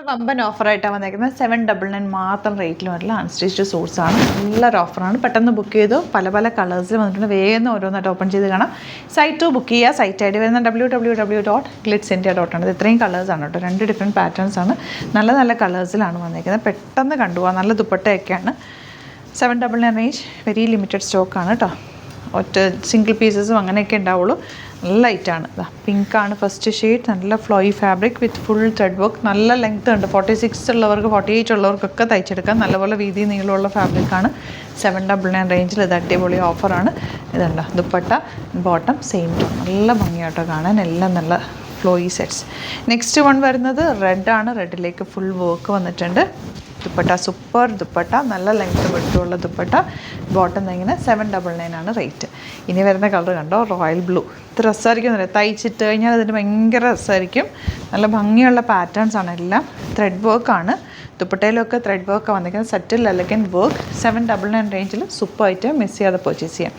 വമ്പൻ ഓഫറായിട്ടാണ് വന്നേക്കുന്നത് 799 മാത്രം റേറ്റിൽ വന്നിട്ടുള്ള അൺസ്റ്റിച്ച്ഡ് സൂട്ട്സ് ആണ്. നല്ലൊരു ഓഫറാണ്. പെട്ടെന്ന് ബുക്ക് ചെയ്തു. പല പല കളേഴ്സിൽ വന്നിട്ടുണ്ട്. വേഗം ഓരോന്നായിട്ട് ഓപ്പൺ ചെയ്ത് കാണാം. സൈറ്റ് 2 ബുക്ക് ചെയ്യുക. സൈറ്റ് ഐ ഡി വരുന്ന www.glitzindia.com. ഇത് ഇത്രയും കളേഴ്സാണ് കേട്ടോ. 2 ഡിഫറെൻറ്റ് പാറ്റേൺസ് ആണ്. നല്ല നല്ല കളേഴ്സിലാണ് വന്നേക്കുന്നത്. പെട്ടെന്ന് കണ്ടുപോകാം. നല്ല ദുപ്പട്ടയൊക്കെയാണ്. 799 റേഞ്ച് വെരി ലിമിറ്റഡ് സ്റ്റോക്കാണ് കേട്ടോ. ഒറ്റ സിംഗിൾ പീസസും അങ്ങനെയൊക്കെ ഉണ്ടാവുള്ളൂ. നല്ല ലൈറ്റാണ്. പിങ്കാണ് ഫസ്റ്റ് ഷെയ്ഡ്. നല്ല flowy fabric with full thread work. നല്ല ലെങ്ത് ഉണ്ട്. 46 ഉള്ളവർക്ക് 48 ഉള്ളവർക്കൊക്കെ തയ്ച്ചെടുക്കാം. നല്ലപോലെ വീതി നീളമുള്ള ഫാബ്രിക്കാണ്. 799 റേഞ്ചിൽ ഇത് അടിപൊളി ഓഫറാണ്. ഇതുണ്ട് ദുപ്പട്ട ബോട്ടം സെയിം ടോൺ. നല്ല ഭംഗിയാട്ടോ കാണാൻ. എല്ലാം നല്ല ഫ്ലോയി സെറ്റ്സ്. നെക്സ്റ്റ് വൺ വരുന്നത് റെഡാണ്. റെഡിലേക്ക് ഫുൾ വർക്ക് വന്നിട്ടുണ്ട്. ദുപ്പട്ട സൂപ്പർ ദുപ്പട്ട. നല്ല ലെങ്ത് വെട്ടുള്ള ദുപ്പട്ട. ബോട്ടം ഇങ്ങനെ 799 ആണ് റേറ്റ്. ഇനി വരുന്ന കളർ കണ്ടോ, റോയൽ ബ്ലൂ. ഇത് രസമായിരിക്കും. തയ്ച്ചിട്ട് കഴിഞ്ഞാൽ അതിന് ഭയങ്കര രസമായിരിക്കും. നല്ല ഭംഗിയുള്ള പാറ്റേൺസ് ആണ്. എല്ലാം ത്രെഡ് വർക്കാണ്. ദുപ്പട്ടയിലൊക്കെ ത്രെഡ് വർക്ക് വന്നിരിക്കുന്നത്. സെറ്റിൽ എലഗൻ വർക്ക്. 799 റേഞ്ചിൽ സൂപ്പറായിട്ട് മിസ് ചെയ്യാതെ പർച്ചേസ് ചെയ്യാം.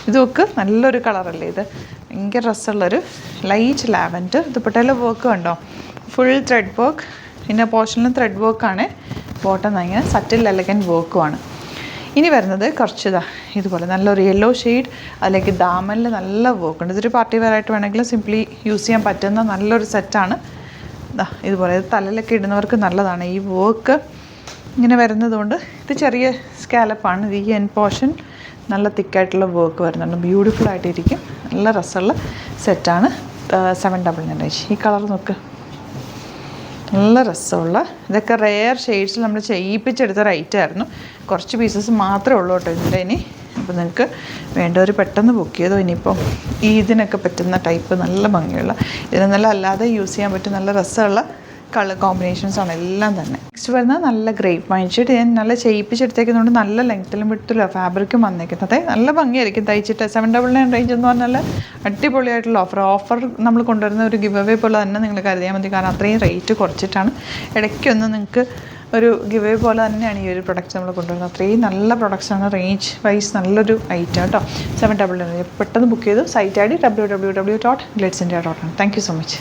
ഇതൊക്കെ നല്ലൊരു കളറല്ലേ ഇത്. ഭയങ്കര രസമുള്ളൊരു ലൈറ്റ് ലാവൻഡർ. ദുപ്പട്ടയിലെ വർക്ക് കണ്ടോ, ഫുൾ ത്രെഡ് വർക്ക്. പിന്നെ പോർഷനിലും ത്രെഡ് വർക്കാണ്. ബോട്ടം ഇങ്ങനെ സറ്റിൽ എലഗൻ വർക്കുമാണ്. ഇനി വരുന്നത് കുറച്ച് ഇതുപോലെ നല്ലൊരു യെല്ലോ ഷെയ്ഡ്. അതിലേക്ക് ദാമനിൽ നല്ല വർക്കുണ്ട്. ഇതൊരു പാർട്ടി വെയർ ആയിട്ട് വേണമെങ്കിൽ സിംപ്ലി യൂസ് ചെയ്യാൻ പറ്റുന്ന നല്ലൊരു സെറ്റാണ്. ഇതുപോലെ തലയിലൊക്കെ ഇടുന്നവർക്ക് നല്ലതാണ്. ഈ വർക്ക് ഇങ്ങനെ വരുന്നതുകൊണ്ട് ഇത് ചെറിയ സ്കാലപ്പാണ്. ഈ എൻ പോർഷൻ നല്ല തിക്കായിട്ടുള്ള വർക്ക് വരുന്നുണ്ട്. ബ്യൂട്ടിഫുൾ ആയിട്ടിരിക്കും. നല്ല രസമുള്ള സെറ്റാണ്. 799 റേഞ്ച്. ഈ കളർ നോക്ക്, നല്ല രസമുള്ള. ഇതൊക്കെ റെയർ ഷെയ്ഡ്സിൽ നമ്മൾ ചെയ്യിപ്പിച്ചെടുത്ത റൈറ്റായിരുന്നു. കുറച്ച് പീസസ് മാത്രമേ ഉള്ളൂ കേട്ടോ ഇതിൻ്റെ. ഇനി അപ്പോൾ നിങ്ങൾക്ക് വേണ്ടവർ പെട്ടെന്ന് ബുക്ക് ചെയ്തോ. ഇനിയിപ്പം ഇതിനൊക്കെ പറ്റുന്ന ടൈപ്പ് നല്ല ഭംഗിയുള്ള, ഇതിന് നല്ല അല്ലാതെ യൂസ് ചെയ്യാൻ പറ്റും നല്ല രസമുള്ള കളർ കോമ്പിനേഷൻസാണ് എല്ലാം തന്നെ. നെക്സ്റ്റ് വരുന്നത് നല്ല ഗ്രേപ്പ് വൈൻ ഷെയ്ഡ്. ഞാൻ നല്ല ചെയ്യിപ്പിച്ചെടുത്തേക്കുന്നതുകൊണ്ട് നല്ല ലെങ്ത്തിലും വിട്ടില്ല ഫാബ്രിക്കും വന്നേക്കുന്നത്. നല്ല ഭംഗിയായിരിക്കും തയ്ച്ചിട്ട്. 799 റേഞ്ച് എന്ന് പറഞ്ഞാൽ അടിപൊളിയായിട്ടുള്ള ഓഫർ നമ്മൾ കൊണ്ടുവരുന്ന ഒരു ഗിവ് അവേ പോലെ തന്നെ നിങ്ങൾ കരുതിയാൽ മതി. കാരണം അത്രയും റേറ്റ് കുറച്ചിട്ടാണ്. ഇടയ്ക്കൊന്ന് നിങ്ങൾക്ക് ഒരു ഗിവ് അവേ പോലെ തന്നെയാണ് ഈ ഒരു പ്രൊഡക്റ്റ് നമ്മൾ കൊണ്ടുവരുന്നത്. അത്രയും നല്ല പ്രൊഡക്ട്സാണ്. റേഞ്ച് വൈസ് നല്ലൊരു ഐറ്റം കേട്ടോ. 799 പെട്ടെന്ന് ബുക്ക് ചെയ്തു. Site I D www.glitzindia.com. Thank you so much.